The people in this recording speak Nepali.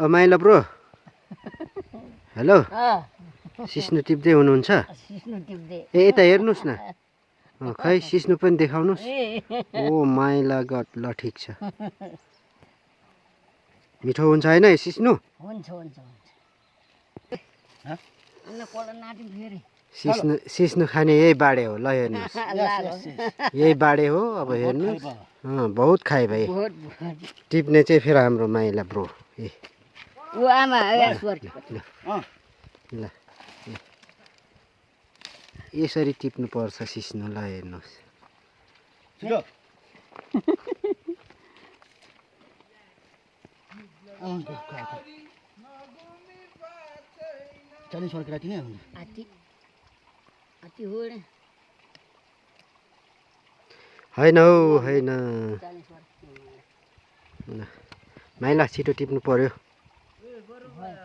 माइला ब्रो हेलो सिस्नु टिप्दै हुनुहुन्छ ए यता हेर्नुहोस् न खै सिस्नु पनि देखाउनुहोस् ओ माइला गट ल ठिक छ मिठो हुन्छ हैन सिस्नु हुन्छ हुन्छ सिस्नु सिस्नु खाने यही बाडे हो ल हेर्नुहोस् यही बाडे हो अब हेर्नुहोस् बहुत खाए भाइ टिप्ने चाहिँ फेरि हाम्रो माइला ब्रो ए ऊ आमा ल यसरी टिप्नु पर्छ सिस्नु ल हेर्नुहोस् होइन हौ होइन माइला छिटो टिप्नु पर्यो